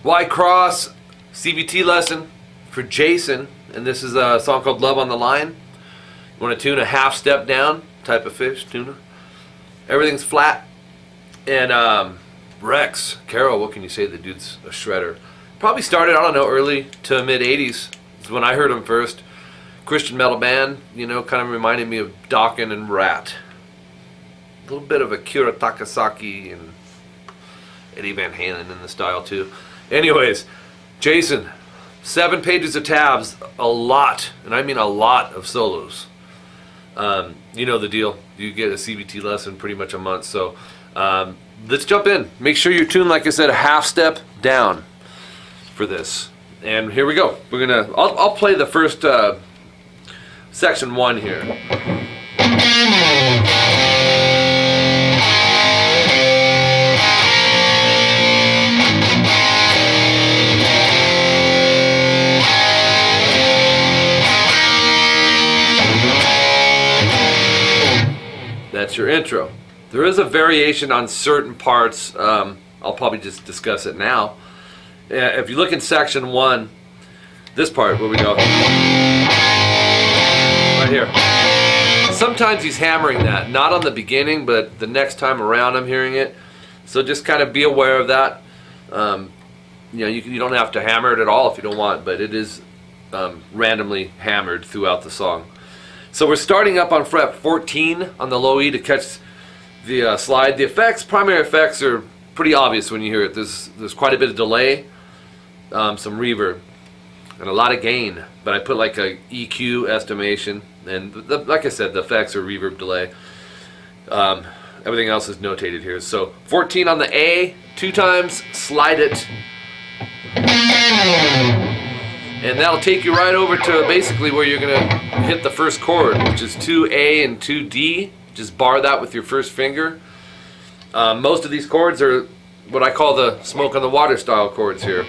Whitecross CVT lesson for Jason, and this is a song called Love on the Line. You want to tune a half step down type of fish, tuna. Everything's flat, and Rex, Carol, what can you say? The dude's a shredder. Probably started, I don't know, early to mid 80s is when I heard him first. Christian metal band, you know, kind of reminded me of Dawkins and Rat. A little bit of Akira Takasaki and Eddie Van Halen in the style too. Anyways, Jason, 7 pages of tabs, a lot, and I mean a lot of solos. You know the deal. You get a CVT lesson pretty much a month. So let's jump in. Make sure you're tuned, like I said, a half step down for this. And here we go. We're gonna. I'll play the first section 1 here. That's your intro. There is a variation on certain parts. I'll probably just discuss it now. If you look in section 1, this part where we go right here. Sometimes he's hammering that, not on the beginning, but the next time around I'm hearing it. So just kind of be aware of that. You know, you don't have to hammer it at all if you don't want, but it is randomly hammered throughout the song. So we're starting up on fret 14 on the low E to catch the slide. The effects, primary effects, are pretty obvious when you hear it. There's quite a bit of delay, some reverb, and a lot of gain. But I put like a EQ estimation, and like I said, the effects are reverb, delay. Everything else is notated here. So 14 on the A, 2 times, slide it. And that'll take you right over to basically where you're going to hit the first chord, which is 2A and 2D. Just bar that with your first finger. Most of these chords are what I call the smoke on the water style chords here.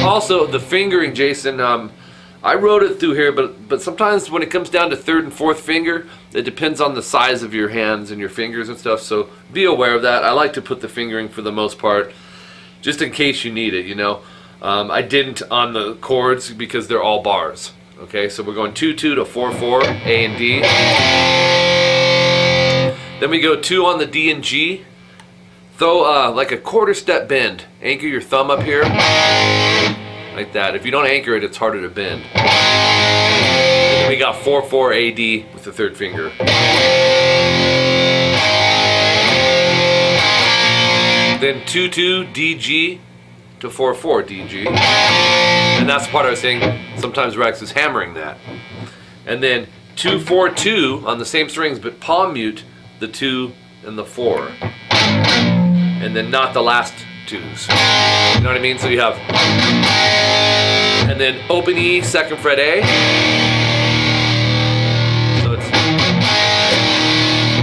Also, the fingering, Jason, I wrote it through here, but sometimes when it comes down to 3rd and 4th finger, it depends on the size of your hands and your fingers and stuff, so be aware of that. I like to put the fingering for the most part, just in case you need it, you know. I didn't on the chords because they're all bars. Okay, so we're going 2-2 to 4-4, A and D. Then we go 2 on the D and G. Throw like a 1/4 step bend. Anchor your thumb up here, like that. If you don't anchor it, it's harder to bend. And then we got 4-4 AD with the 3rd finger. Then 2-2 DG to 4-4 DG, and that's the part I was saying. Sometimes Rex is hammering that, and then 2-4-2 on the same strings, but palm mute the 2 and the 4, and then not the last 2s. You know what I mean? So you have, and then open E, 2nd fret A. So it's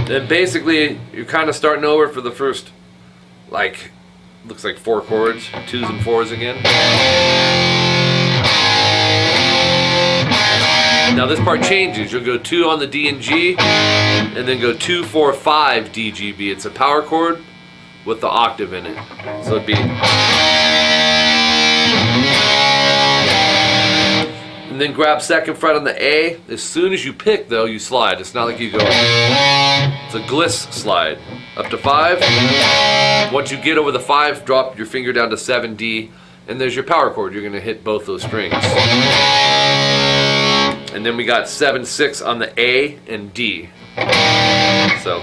then basically you're kind of starting over for the first, like, looks like 4 chords, 2s and 4s again. Now this part changes. You'll go 2 on the D and G, and then go 2-4-5 D G B. It's a power chord with the octave in it. So it'd be, and then grab 2nd fret on the A. As soon as you pick, though, you slide. It's not like you go. It's a gliss slide. Up to 5. Once you get over the 5, drop your finger down to 7D, and there's your power chord. You're going to hit both those strings. And then we got 7-6 on the A and D. So,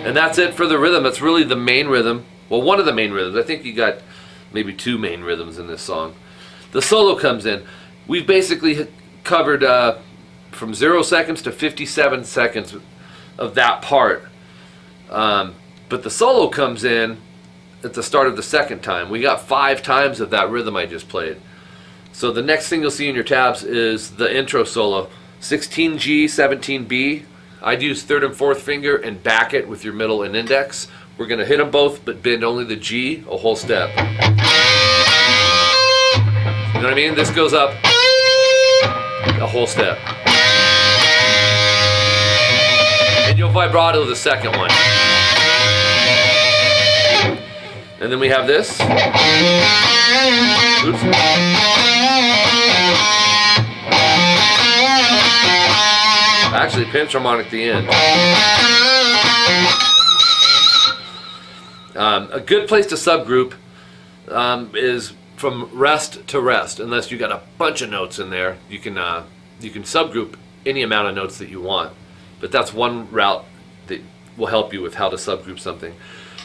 and that's it for the rhythm. That's really the main rhythm. Well, one of the main rhythms. I think you got maybe 2 main rhythms in this song. The solo comes in. We've basically covered from 0 seconds to 57 seconds of that part. But the solo comes in at the start of the 2nd time. We got 5 times of that rhythm I just played. So the next thing you'll see in your tabs is the intro solo. 16G, 17B. I'd use 3rd and 4th finger and back it with your middle and index. We're going to hit them both, but bend only the G a whole step. You know what I mean? This goes up a whole step. And you'll vibrato the second one. And then we have this. Oops. Actually, pinch harmonic at the end. A good place to subgroup is from rest to rest. Unless you got a bunch of notes in there, you can subgroup any amount of notes that you want. But that's one route that will help you with how to subgroup something.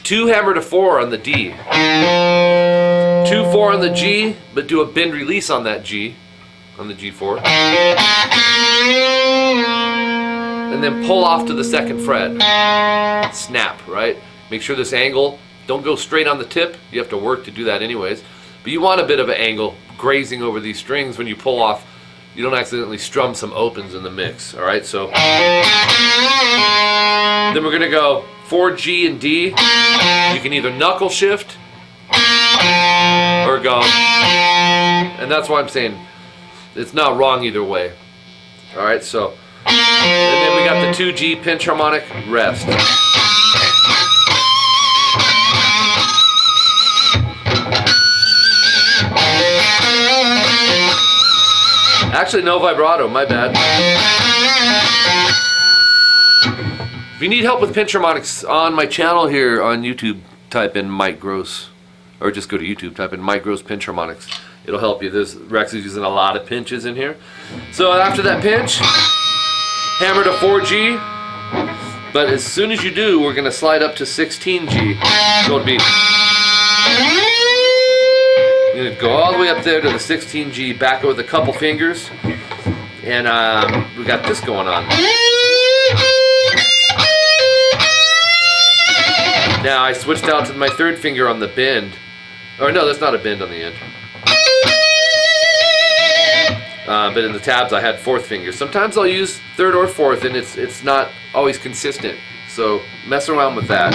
2 hammer to 4 on the D. 2 4 on the G, but do a bend release on that G, on the G4. And then pull off to the 2nd fret. Snap, right? Make sure this angle, don't go straight on the tip. You have to work to do that anyways. But you want a bit of an angle grazing over these strings when you pull off. You don't accidentally strum some opens in the mix, all right? So then we're gonna go 4 G and D. You can either knuckle shift or go, and that's why I'm saying it's not wrong either way. All right, so, and then we got the 2 G pinch harmonic rest. Actually, no vibrato, my bad. If you need help with pinch harmonics, on my channel here on YouTube, type in Mike Gross, or just go to YouTube, type in Mike Gross pinch harmonics. It'll help you. Rex is using a lot of pinches in here. So after that pinch, hammer to 4G, but as soon as you do, we're going to slide up to 16G. So it'll be, you're going to go all the way up there to the 16G, back with a couple fingers, and we got this going on. Now I switched out to my 3rd finger on the bend. Or no, that's not a bend on the end. But in the tabs I had 4th finger. Sometimes I'll use 3rd or 4th, and it's not always consistent. So mess around with that.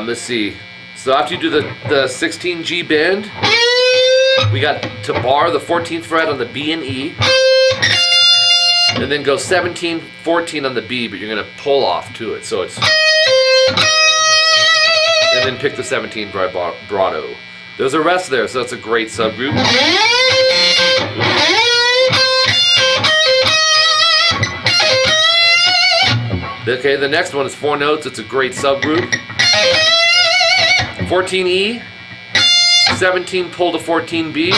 Let's see. So after you do the 16G bend, we got to bar the 14th fret on the B and E. And then go 17, 14 on the B, but you're going to pull off to it. So it's, and then pick the 17 vibrato. There's a rest there, so that's a great subgroup. Okay, the next one is 4 notes. It's a great subgroup. 14E, 17 pull to 14B,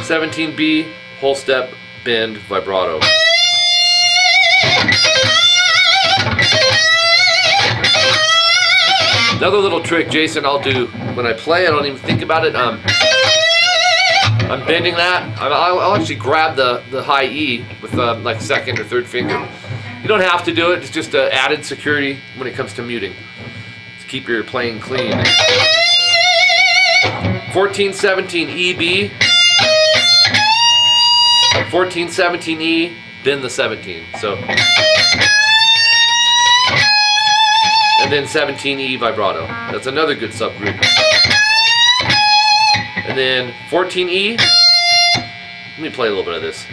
17B whole step bend vibrato. Another little trick, Jason, I'll do when I play. I don't even think about it. I'm bending that. I'll actually grab the high E with like 2nd or 3rd finger. You don't have to do it. It's just added security when it comes to muting. Just keep your playing clean. 14, 17 EB. 14, 17 E, bend the 17. So, and then 17 E vibrato. That's another good subgroup. And then 14 E. Let me play a little bit of this.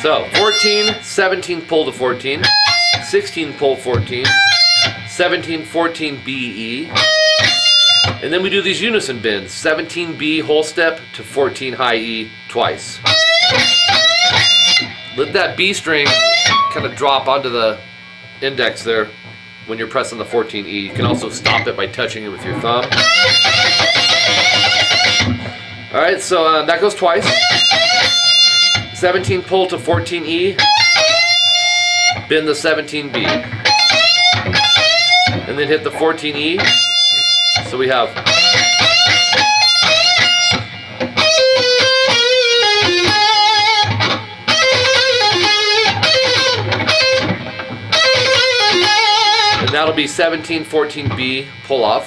So 14, 17 pull to 14. 16 pull 14, 17 14 B E, and then we do these unison bends, 17 B whole step to 14 high E twice. Let that B string kind of drop onto the index there when you're pressing the 14 E. You can also stop it by touching it with your thumb. Alright, so that goes twice. 17 pull to 14 E. Bend the 17B, and then hit the 14E. So we have and that'll be 17 14B pull off,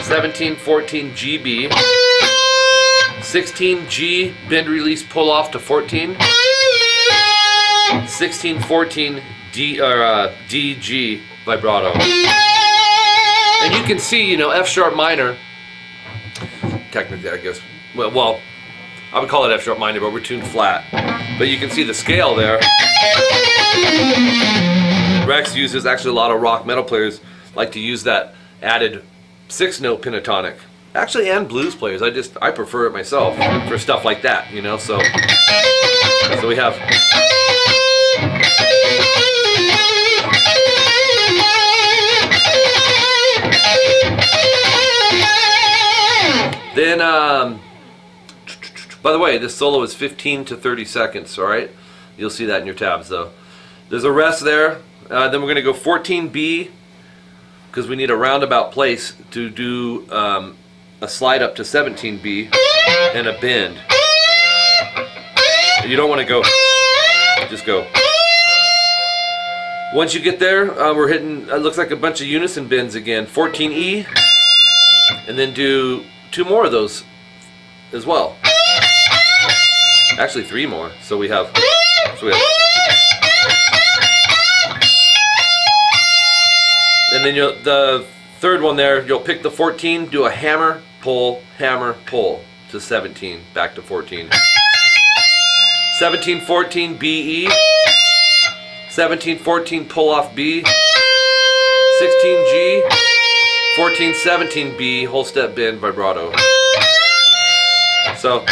17 14 GB, 16 G bend release pull off to 14. 16 14 D or D G vibrato, and you can see, you know, F sharp minor. Technically, I guess. Well, I would call it F sharp minor, but we're tuned flat. But you can see the scale there. Rex uses, actually a lot of rock metal players like to use that added 6-note pentatonic. Actually, and blues players. I prefer it myself for stuff like that, you know. So we have. Then, by the way, this solo is 15 to 30 seconds, all right? You'll see that in your tabs, though. There's a rest there. Then we're going to go 14B, because we need a roundabout place to do a slide up to 17B and a bend. You don't want to go, just go. Once you get there, we're hitting, it looks like a bunch of unison bends again. 14E, and then do 2 more of those as well. Actually 3 more. So we have, and then the third one there, you'll pick the 14, do a hammer, pull to 17, back to 14. 17, 14, B, E. 17, 14, pull off B. 16, G. 14, 17, B, whole step bend, vibrato. So.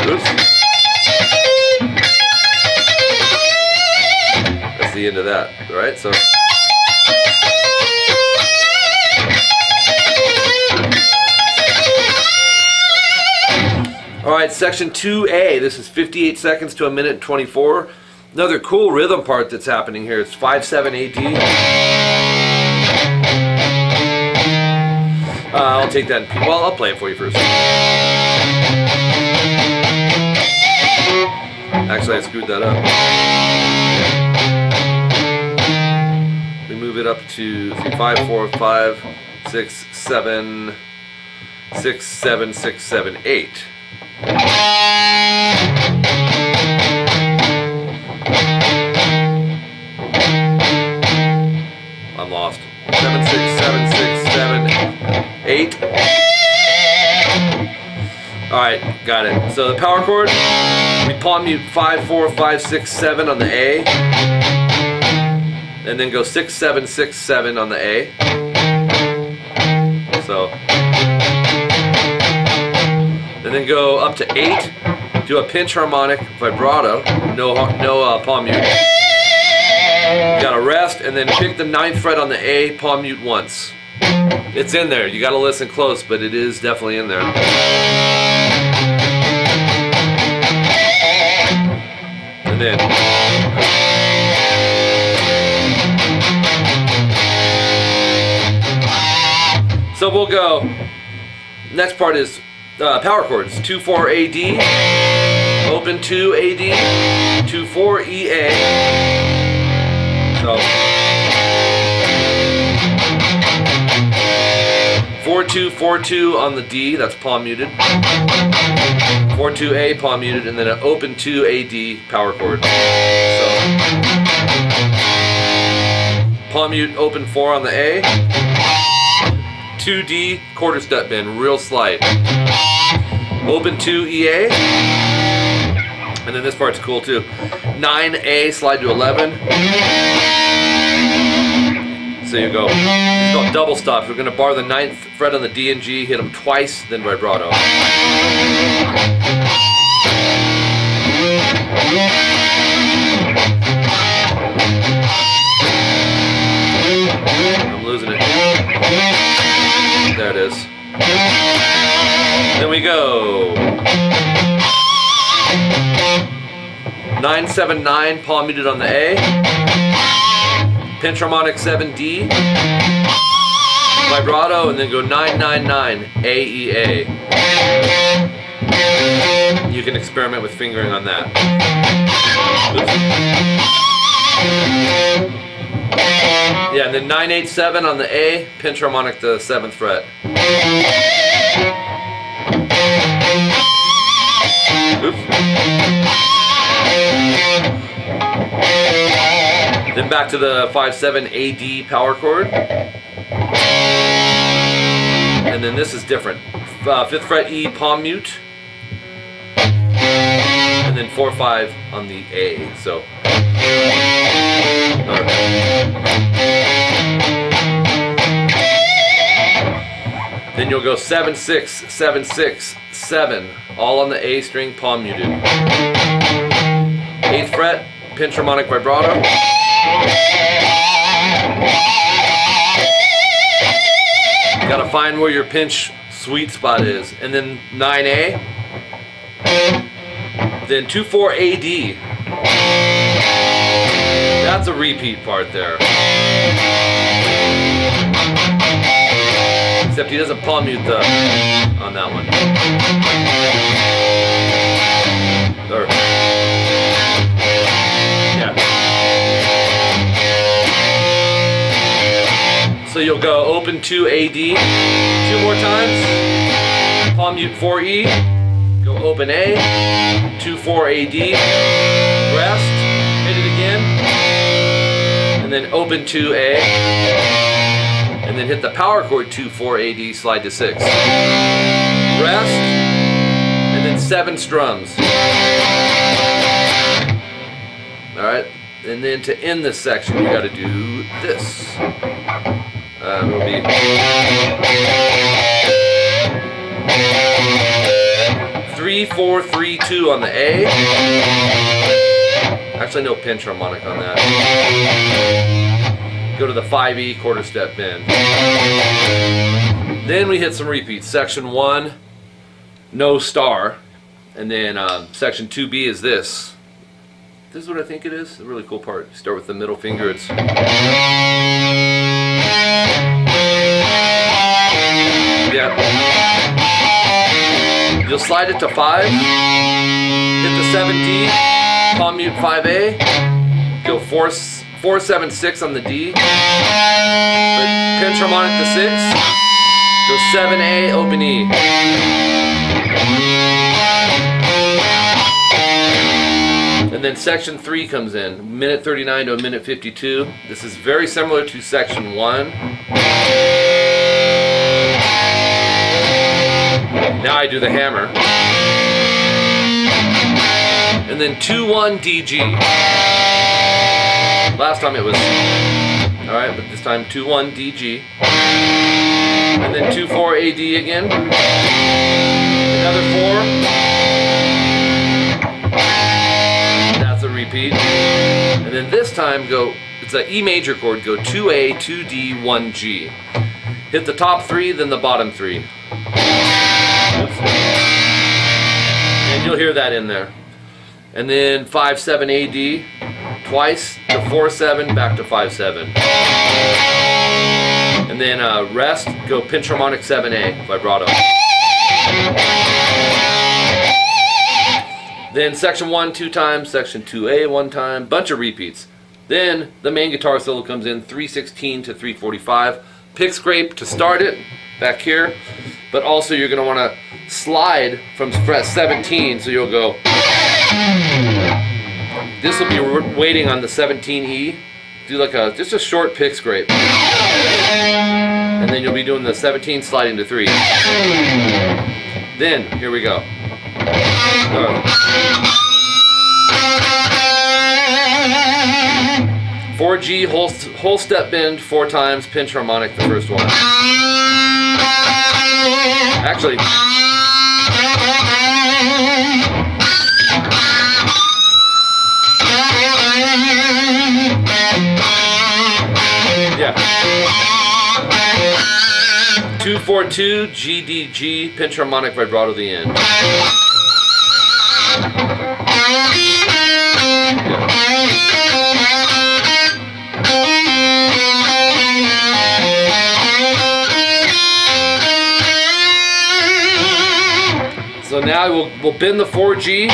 Oops. That's the end of that, right? So. Alright, section 2A, this is 58 seconds to 1:24. Another cool rhythm part that's happening here. It's 5/7 AD. I'll take that, well, I'll play it for you first. Actually, I screwed that up. We move it up to 5, 4, 5, 6, 7, 6, 7, 6, 7, 8. I'm lost. 7, 6, 7, 6, 7, 8. Alright, got it. So the power chord, we palm mute 5, 4, 5, 6, 7 on the A. And then go 6, 7, 6, 7 on the A. So. And then go up to 8, do a pinch harmonic vibrato, no palm mute. You gotta rest, and then pick the 9th fret on the A, palm mute once. It's in there, you gotta listen close, but it is definitely in there. And then. So we'll go, next part is power chords, 2/4 AD, open 2 AD, 2/4 EA. So 4/2 4/2 on the D, that's palm muted. 4/2 A, palm muted, and then an open 2 AD power chord. So palm mute, open 4 on the A. 2D, quarter step bend, real slight. Open 2 EA. And then this part's cool too. 9A, slide to 11. So you go, it's called double stops. We're going to bar the 9th fret on the D and G, hit them twice, then vibrato. I'm losing it. There it is. Then we go 9, 7, 9, palm muted on the A. Pinch harmonic 7D. Vibrato, and then go 9, 9, 9, A, E, A. You can experiment with fingering on that. Oops. Yeah, and then 9, 8, 7 on the A, pinch harmonic the 7th fret. Oops. Then back to the 5/7 AD power chord. And then this is different. 5th fret E palm mute. And then 4/5 on the A. So. Then you'll go 7/6, 7/6, 7, all on the A string, palm muted. 8th fret, pinch harmonic vibrato. Gotta find where your pinch sweet spot is. And then 9A. Then 2/4 AD. That's a repeat part there. Except he doesn't palm mute on that one. Or, yeah. So you'll go open 2 AD 2 more times. Palm mute 4E. Go open A. 2/4 AD. Rest. Hit it again. And then open 2A. And then hit the power chord 2/4 AD, slide to 6. Rest, and then 7 strums. Alright, and then to end this section, you gotta do this. It'll be 3/4-3/2 on the A. Actually, no pinch harmonic on that. Go to the 5E quarter step bend. Then we hit some repeats. Section 1, no star. And then section 2B is this. This is what I think it is. A really cool part. You start with the middle finger. It's yeah. You'll slide it to 5. Hit the 7D. Palm mute 5A. Go 4/7/6 on the D. Pinch harmonic to 6. Go 7A, open E. And then section 3 comes in. Minute 39 to a minute 52. This is very similar to section 1. Now I do the hammer. And then 2/1 DG. Last time it was, alright, but this time 2/1 DG. And then 2/4 AD again. Another 4. That's a repeat. And then this time go, it's an E major chord, go 2A, 2D, 1G. Hit the top 3, then the bottom 3. Oops. And you'll hear that in there. And then 5/7 AD. Twice to 4/7, back to 5/7. And then rest, go pinch harmonic 7A, vibrato. Then section 1 2 times, section 2A 1 time, bunch of repeats. Then the main guitar solo comes in 3/16 to 3/45. Pick scrape to start it, back here. But also you're going to want to slide from fret 17, so you'll go. This will be waiting on the 17E. Do like just a short pick scrape. And then you'll be doing the 17 sliding to 3. Then, here we go. 4G, whole step bend 4 times, pinch harmonic the first one. Actually, yeah. 2/4-2 GDG, pinch harmonic vibrato the end. So now we'll bend the 4G,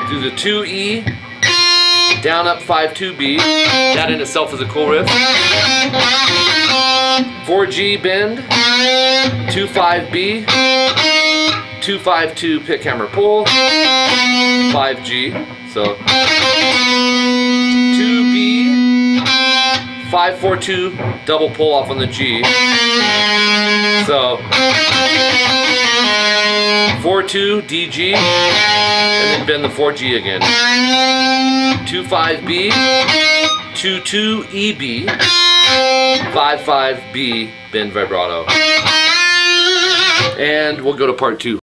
do the 2E, down up 5/2B. That in itself is a cool riff. 4G bend, 2/5B, 2/5-2 pick hammer pull, 5G. So 2B 5-4-2 double pull off on the G. So 4-2 DG, and then bend the 4G again. 2-5B, 2-2 EB, 5-5B, bend vibrato. And we'll go to part 2.